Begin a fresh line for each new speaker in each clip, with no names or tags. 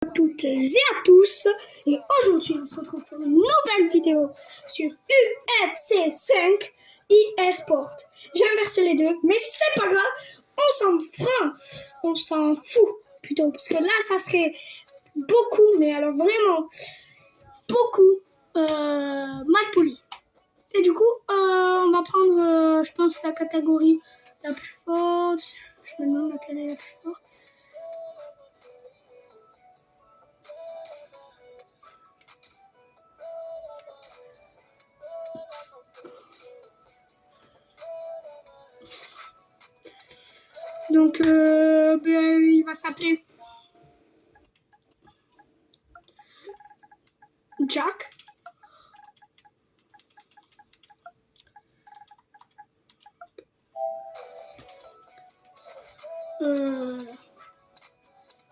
À toutes et à tous, et aujourd'hui on se retrouve pour une nouvelle vidéo sur UFC 5 eSport. J'ai inversé les deux, mais c'est pas grave, on s'en fout plutôt, parce que là ça serait beaucoup, mais alors vraiment beaucoup mal poli. Et du coup, on va prendre, je pense, la catégorie la plus forte. Je me demande laquelle est la plus forte. Donc, il va s'appeler Jack.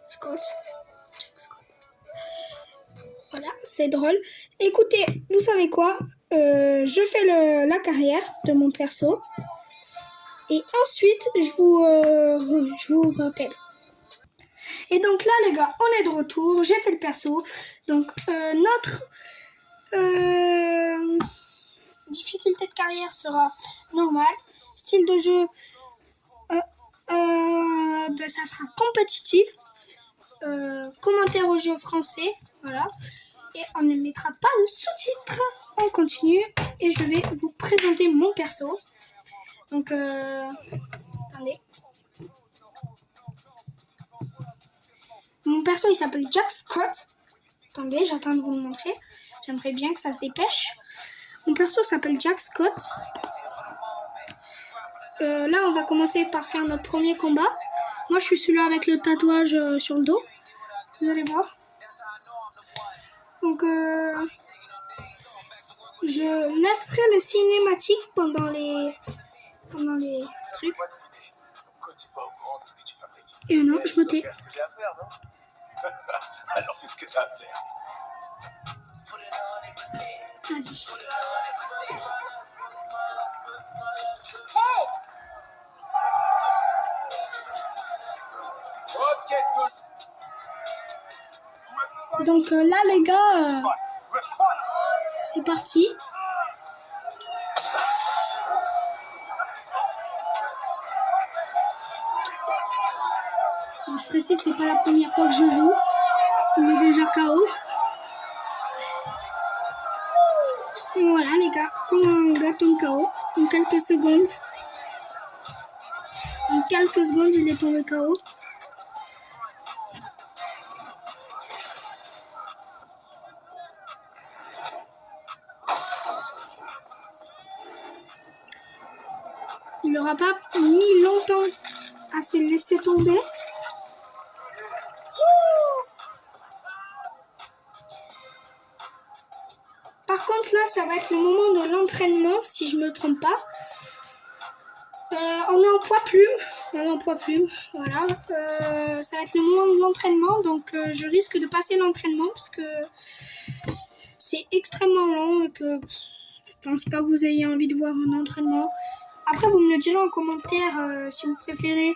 Scott. Jack Scott. Voilà, c'est drôle. Écoutez, vous savez quoi? Je fais la carrière de mon perso. Et ensuite, je vous rappelle. Et donc là, les gars, on est de retour. J'ai fait le perso. Donc, notre difficulté de carrière sera normale. Style de jeu, ça sera compétitif. Commentaire au jeu français. Voilà. Et on ne mettra pas de sous-titres. On continue. Et je vais vous présenter mon perso. Donc, attendez. Mon perso, il s'appelle Jack Scott. Attendez, j'attends de vous le montrer. J'aimerais bien que ça se dépêche. Mon perso s'appelle Jack Scott. Là, on va commencer par faire notre premier combat. Moi, je suis celui-là avec le tatouage sur le dos. Vous allez voir. Donc, je laisserai les cinématiques pendant les trucs. Et non, je me tais.
Alors fais ce que t'as à faire.
Vas-y. Donc là les gars, c'est parti. Bon, je précise, c'est pas la première fois que je joue. Il est déjà KO. Et voilà les gars, comment un gars tombe KO en quelques secondes. En quelques secondes, il est tombé KO. Il n'aura pas mis longtemps à se laisser tomber. Par contre là, ça va être le moment de l'entraînement, si je me trompe pas. On est en poids plume. Voilà. Ça va être le moment de l'entraînement, donc je risque de passer l'entraînement parce que c'est extrêmement long et que je pense pas que vous ayez envie de voir un entraînement. Après, vous me le direz en commentaire si vous préférez.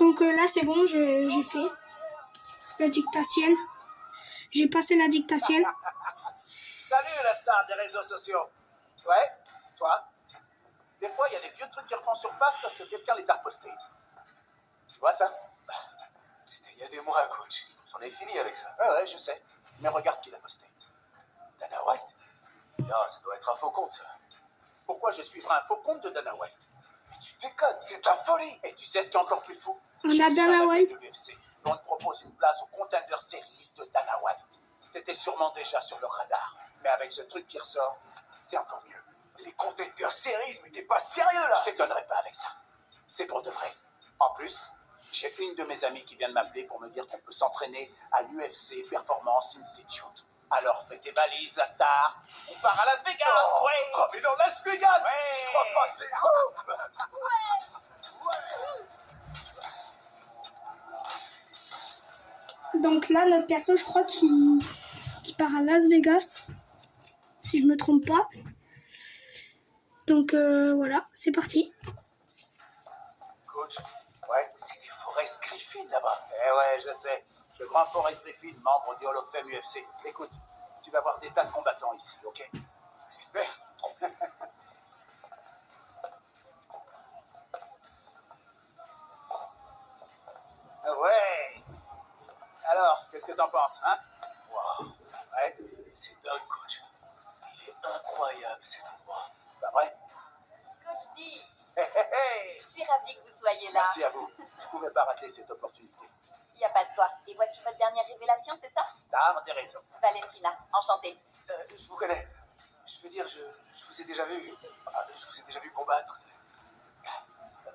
Donc là, c'est bon, j'ai fait la dictatienne. J'ai passé la dictatienne.
Salut la star des réseaux sociaux. Ouais, toi. Des fois, il y a des vieux trucs qui refont surface parce que quelqu'un les a repostés. Tu vois ça? C'était il y a des mois, coach. J'en ai fini avec ça. Ouais, je sais. Mais regarde qui l'a posté. Dana White. Non, ça doit être un faux compte, ça. Pourquoi je suivrai un faux compte de Dana White? Mais tu déconnes, c'est de la folie. Et tu sais ce qui est encore plus fou?
On a Dana White.
On te propose une place au Contender Series de Dana White. T'étais sûrement déjà sur le radar. Mais avec ce truc qui ressort, c'est encore mieux. Les Contender Series, mais t'es pas sérieux là? Je t'étonnerai pas avec ça. C'est pour de vrai. En plus, j'ai une de mes amies qui vient de m'appeler pour me dire qu'on peut s'entraîner à l'UFC Performance Institute. Alors fais tes valises, la star. On part à Las Vegas, ouais. Oh, mais non, Las Vegas, ouais. J'y crois pas, c'est ouf.
Donc là, notre perso, je crois qu'il part à Las Vegas, si je me trompe pas. Donc voilà, c'est parti.
Coach, ouais, c'est des Forrest Griffin là-bas. Eh ouais, je sais. Le grand Forrest Griffin, membre du Hall of Fame UFC. Écoute, tu vas voir des tas de combattants ici, ok? J'espère. Ouais. Alors, qu'est-ce que t'en penses, hein? Wow. Ouais. C'est dingue, coach. Il est incroyable cet endroit. Pas vrai?
Coach D,
Hey, hey, hey.
je suis ravie que vous soyez là.
Merci à vous. Je pouvais pas rater cette opportunité.
Il n'y a pas de quoi. Et voici votre dernière révélation, c'est ça?
Star des réseaux.
Valentina, enchantée.
Je vous connais. Je veux dire, je vous ai déjà vu. Je vous ai déjà vu combattre.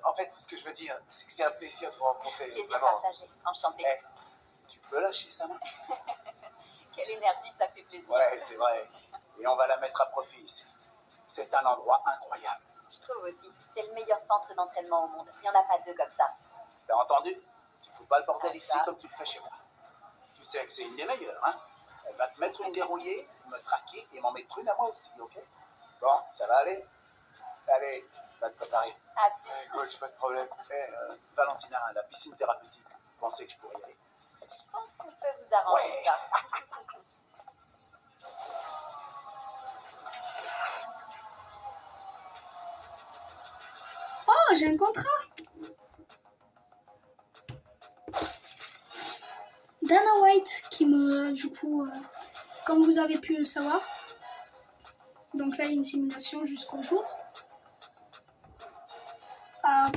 En fait, ce que je veux dire, c'est que c'est un plaisir de vous rencontrer.
Plaisir
Vraiment.
partagé, enchantée.
Eh, tu peux lâcher sa main?
Quelle énergie, ça fait plaisir.
Ouais, c'est vrai. Et on va la mettre à profit ici. C'est un endroit incroyable.
Je trouve aussi, c'est le meilleur centre d'entraînement au monde. Il n'y en a pas deux comme ça.
T'as entendu? Tu fous pas le bordel
Ah,
ici
ça.
comme tu le fais chez moi. Tu sais que c'est une des meilleures, hein? Elle va te mettre une dérouillée, me traquer et m'en mettre une à moi aussi, ok? Bon, ça va aller? Allez, va te préparer.
Ah,
Coach, pas de problème. Valentina, la piscine thérapeutique, vous pensez que je pourrais y aller?
je pense qu'on peut vous arranger
Ouais.
ça.
Oh, j'ai un contrat. Dana White qui me, du coup, comme vous avez pu le savoir, donc là il y a une simulation jusqu'au jour.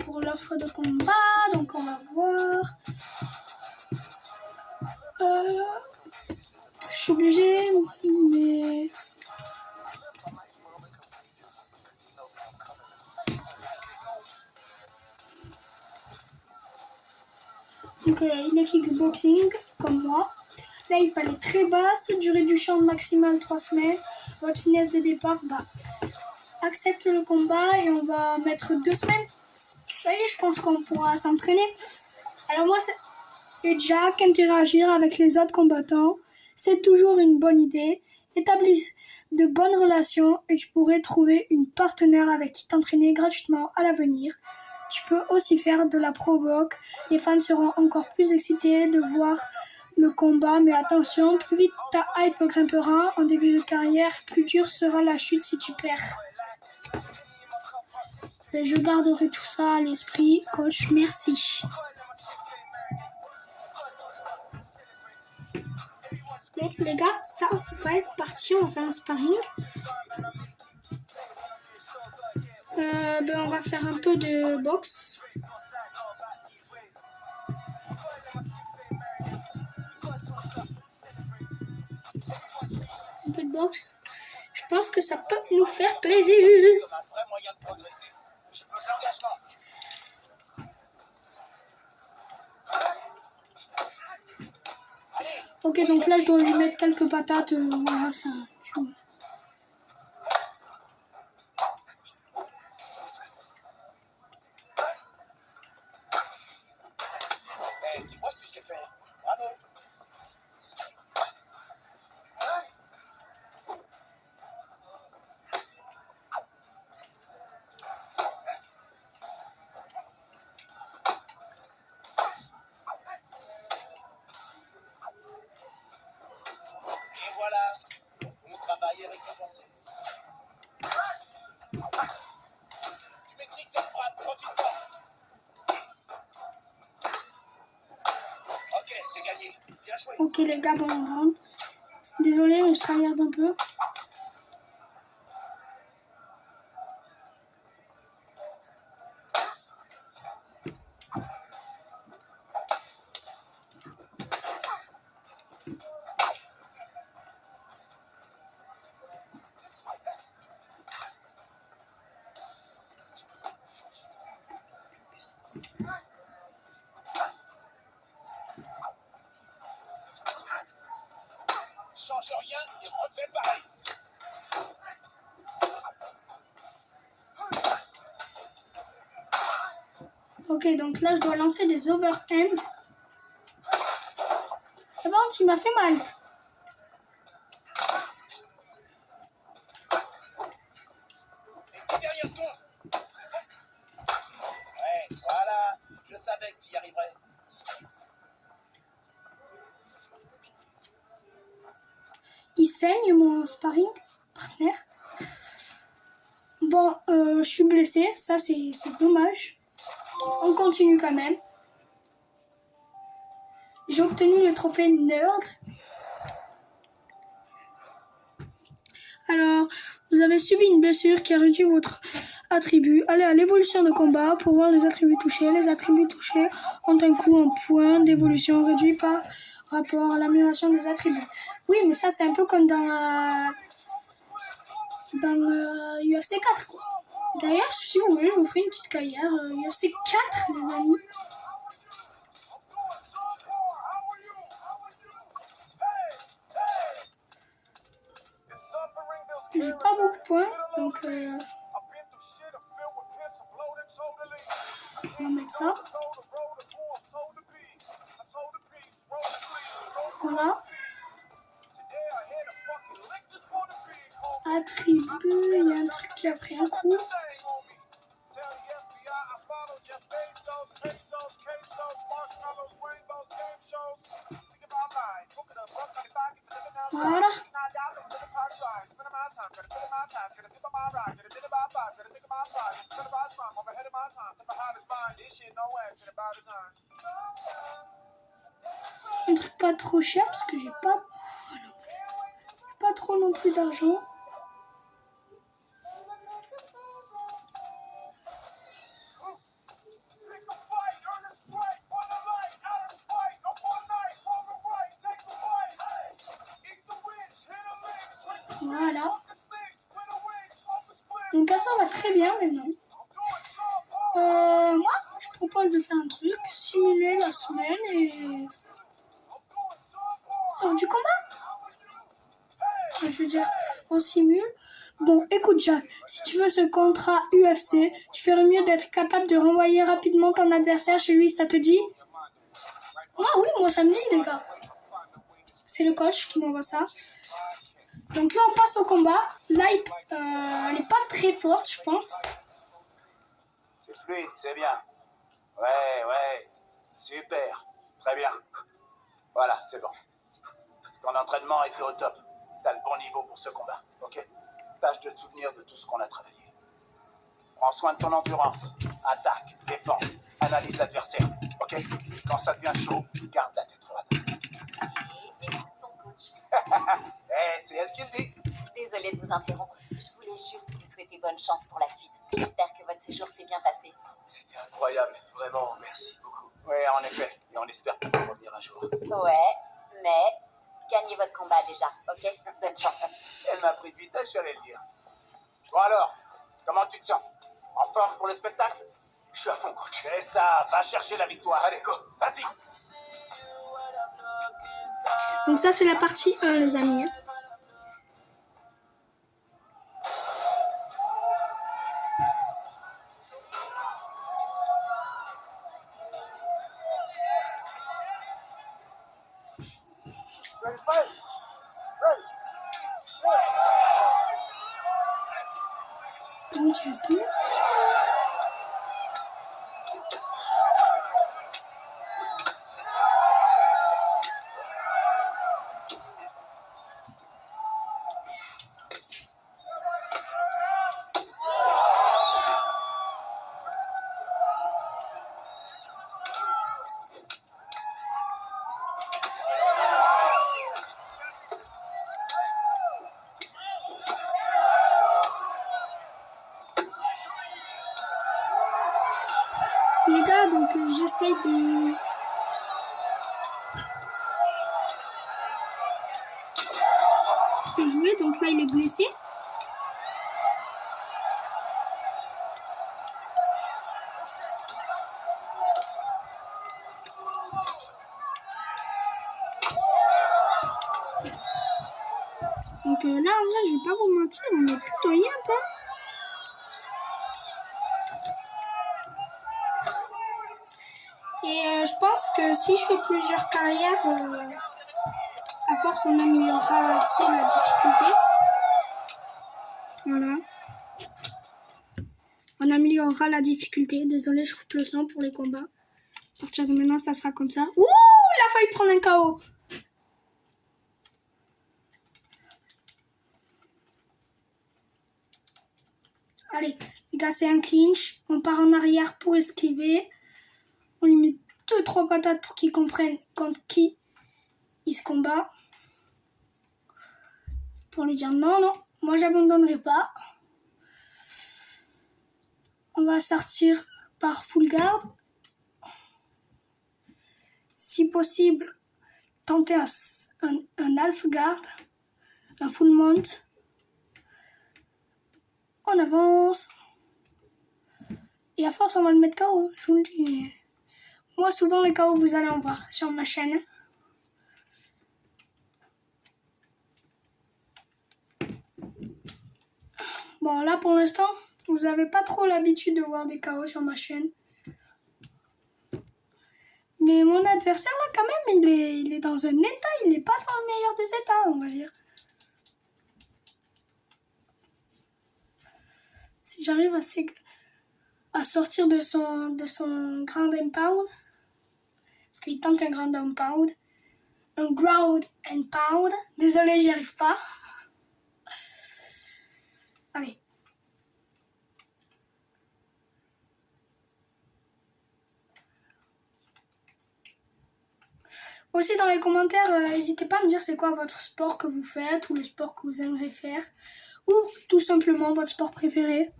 Pour l'offre de combat, donc on va voir. Je suis obligée, mais donc il est kickboxing comme moi. Là il palais très basse, durée du champ maximale 3 semaines. Votre finesse de départ, accepte le combat et on va mettre 2 semaines. Ça y est, je pense qu'on pourra s'entraîner. Alors moi, et Jack, interagir avec les autres combattants, c'est toujours une bonne idée. Établisse de bonnes relations et tu pourrais trouver une partenaire avec qui t'entraîner gratuitement à l'avenir. Tu peux aussi faire de la provoque. Les fans seront encore plus excités de voir le combat, mais attention, plus vite ta hype grimpera en début de carrière, plus dure sera la chute si tu perds. Et je garderai tout ça à l'esprit, coach, merci. Donc les gars, ça va être parti, on va faire un sparring. On va faire un peu de boxe. Un peu de boxe. Je pense que ça peut nous faire plaisir.
Comme un vrai moyen de progresser. Je veux de l'engagement.
Ok, donc là je dois lui mettre quelques patates. Voilà, enfin,
Tu vois ce que tu sais faire. Bravo. Et voilà, mon travail est récompensé. Tu maîtrises cette frappe, profite-en. Ok, c'est gagné. Bien joué.
ok les gars, bon on rentre. Désolé, mais je tryhard un peu.
Change rien et refais pareil.
Ok, donc là je dois lancer des overhands. Ah bon, tu m'as fait mal.
Et derrière
saigne, mon sparring partner. Bon, je suis blessée, ça c'est dommage. On continue quand même. J'ai obtenu le trophée Nerd. Alors, vous avez subi une blessure qui a réduit votre attribut. Allez à l'évolution de combat pour voir les attributs touchés. Les attributs touchés ont un coût en points d'évolution réduit par rapport à l'amélioration des attributs. Oui, mais ça c'est un peu comme dans le UFC 4 quoi. D'ailleurs, si vous voulez, je vous ferai une petite carrière UFC 4 les amis. J'ai pas beaucoup de points, donc on va mettre ça. Voilà. Attribut, il y a un truc qui a pris un coup. Voilà. Un truc pas trop cher parce que j'ai pas trop non plus d'argent. Voilà. Mon perso va très bien maintenant. Moi, je propose de faire un truc, simuler la semaine et... du combat. Je veux dire, on simule. Bon, écoute Jack, si tu veux ce contrat UFC, tu ferais mieux d'être capable de renvoyer rapidement ton adversaire chez lui, ça te dit? Ah oui, moi ça me dit les gars. C'est le coach qui m'envoie ça. Donc là, on passe au combat. Là, elle est pas très forte, je pense.
C'est fluide, c'est bien. Ouais, super, très bien. Voilà, c'est bon. Ton entraînement était au top. T'as le bon niveau pour ce combat, ok? Tâche de te souvenir de tout ce qu'on a travaillé. Prends soin de ton endurance. Attaque, défense, analyse l'adversaire, ok? Quand ça devient chaud, garde la tête froide.
Et écoute ton coach.
C'est elle qui le dit.
Désolée de vous interrompre. Je voulais juste vous souhaiter bonne chance pour la suite. J'espère que votre séjour s'est bien passé.
C'était incroyable, vraiment, merci beaucoup. Oui, en effet, et on espère pouvoir revenir un jour.
Ouais, mais gagnez votre combat déjà, ok? Bonne chance.
Elle m'a pris de vitesse, j'allais le dire. Bon alors, comment tu te sens? En forme pour le spectacle? Je suis à fond, coach. Et ça, va chercher la victoire. Allez, go, vas-y.
Donc ça, c'est la partie 1, les amis. Comment tu restes là? Les gars, donc j'essaye de jouer. Donc là, il est blessé. Donc là, en vrai, je vais pas vous mentir, on est plutôt yep, hein. Et je pense que si je fais plusieurs carrières, à force on améliorera la difficulté. Voilà. On améliorera la difficulté. Désolé, je coupe le son pour les combats. À partir de maintenant, ça sera comme ça. Ouh, il a failli prendre un KO. Allez, les gars, c'est un clinch. On part en arrière pour esquiver. On lui met 2-3 patates pour qu'il comprenne contre qui il se combat. Pour lui dire non, non, moi j'abandonnerai pas. On va sortir par full guard. Si possible, tenter un half guard, un full mount. On avance. Et à force, on va le mettre KO, je vous le dis. Moi, souvent, les KO, vous allez en voir sur ma chaîne. Bon, là, pour l'instant, vous n'avez pas trop l'habitude de voir des KO sur ma chaîne. Mais mon adversaire, là, quand même, il est dans un état. Il n'est pas dans le meilleur des états, on va dire. Si j'arrive à sortir de son ground and pound, parce qu'il tente un ground and pound, un ground and pound. Désolé, j'y arrive pas. Allez. Aussi dans les commentaires, n'hésitez pas à me dire c'est quoi votre sport que vous faites ou le sport que vous aimeriez faire ou tout simplement votre sport préféré.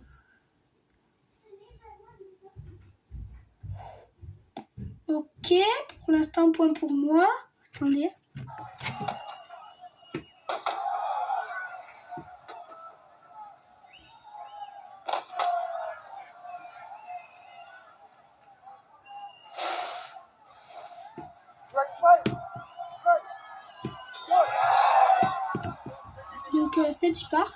Ok, pour l'instant point pour moi. Attendez. Donc c'est j'y pars.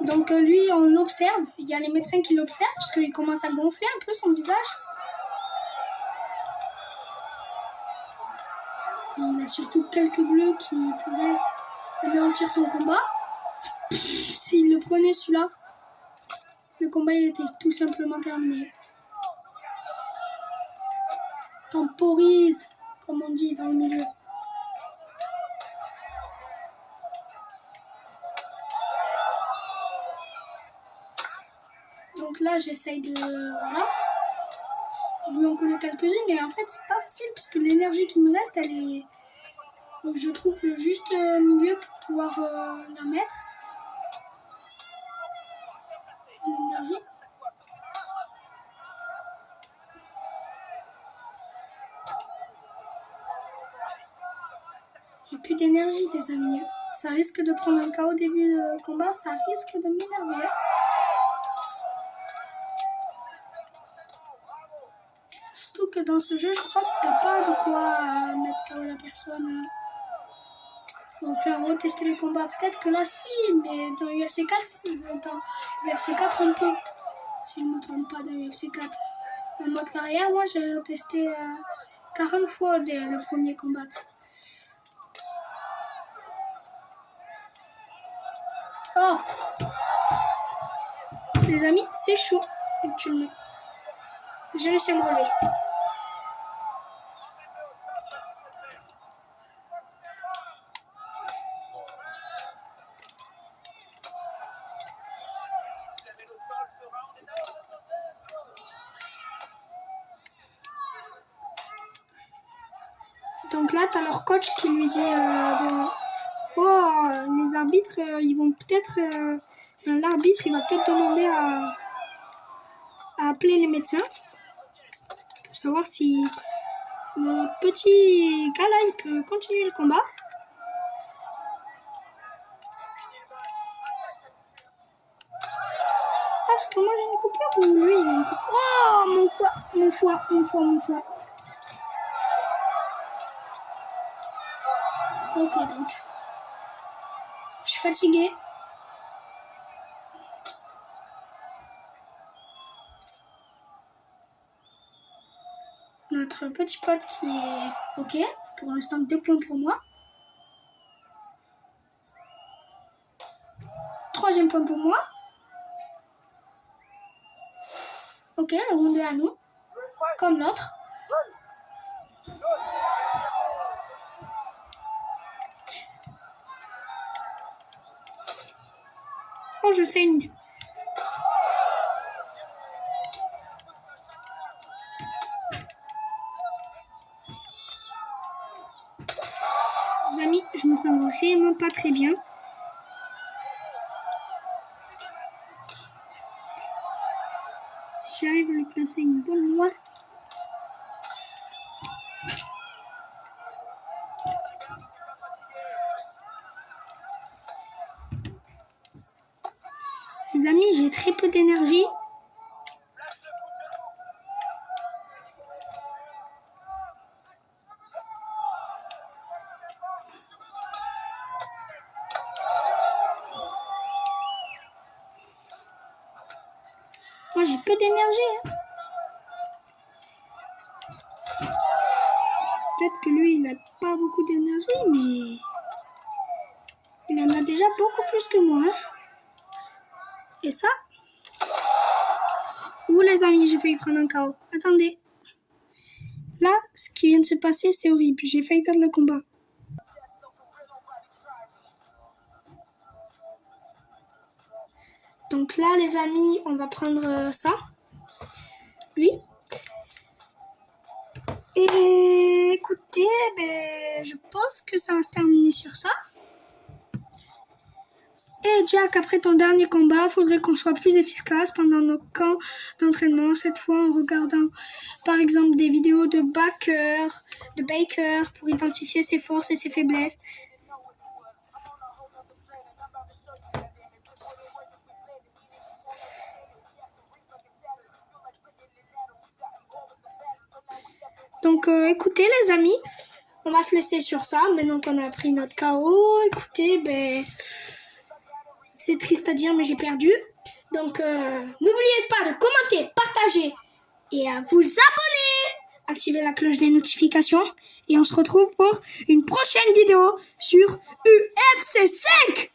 Donc lui, on l'observe. Il y a les médecins qui l'observent parce qu'il commence à gonfler un peu son visage. Il a surtout quelques bleus qui pourraient anéantir son combat. S'il le prenait celui-là, le combat il était tout simplement terminé. Temporise, comme on dit dans le milieu. Donc là, j'essaye de... Voilà. Je lui en connais quelques-unes, mais en fait, c'est pas facile, puisque l'énergie qui me reste, elle est... Donc je trouve le juste milieu pour pouvoir la mettre. L'énergie. J'ai plus d'énergie, les amis. Ça risque de prendre un KO au début de combat, ça risque de m'énerver. Surtout que dans ce jeu, je crois que t'as pas de quoi mettre KO la personne. Pour faire retester les combats. Peut-être que là, si, mais dans UFC 4, on peut. Si je ne me trompe pas, dans UFC 4. En mode carrière, moi, j'ai retesté 40 fois dès le premier combat. Oh! Les amis, c'est chaud, actuellement. J'ai réussi à me relever. Donc là, t'as leur coach qui lui dit oh, les arbitres, ils vont peut-être... Enfin, l'arbitre, il va peut-être demander à appeler les médecins pour savoir si le petit gars là, il peut continuer le combat. Ah, parce que moi j'ai une coupure ou lui il a une coupure. Oh, mon foie. Ok, donc. Je suis fatiguée. notre petit pote qui est OK. Pour l'instant, 2 points pour moi. 3e point pour moi. OK, le round est à nous. Comme l'autre. Oh, je saigne. Les amis, je me sens vraiment pas très bien. Si j'arrive à lui placer une bonne loi. Les amis, j'ai très peu d'énergie. Moi, j'ai peu d'énergie. Hein. Peut-être que lui, il n'a pas beaucoup d'énergie, mais il en a déjà beaucoup plus que moi. Hein. Et ça. Ouh, les amis, j'ai failli prendre un KO. Attendez. Là, ce qui vient de se passer, c'est horrible. J'ai failli perdre le combat. Donc là, les amis, on va prendre ça. Lui. Et écoutez, je pense que ça va se terminer sur ça. Et Jack, après ton dernier combat, il faudrait qu'on soit plus efficace pendant nos camps d'entraînement. Cette fois, en regardant par exemple des vidéos de Baker pour identifier ses forces et ses faiblesses. Donc écoutez les amis, on va se laisser sur ça. Maintenant qu'on a pris notre KO, écoutez, c'est triste à dire mais j'ai perdu. Donc n'oubliez pas de commenter, partager et à vous abonner. Activez la cloche des notifications et on se retrouve pour une prochaine vidéo sur UFC 5.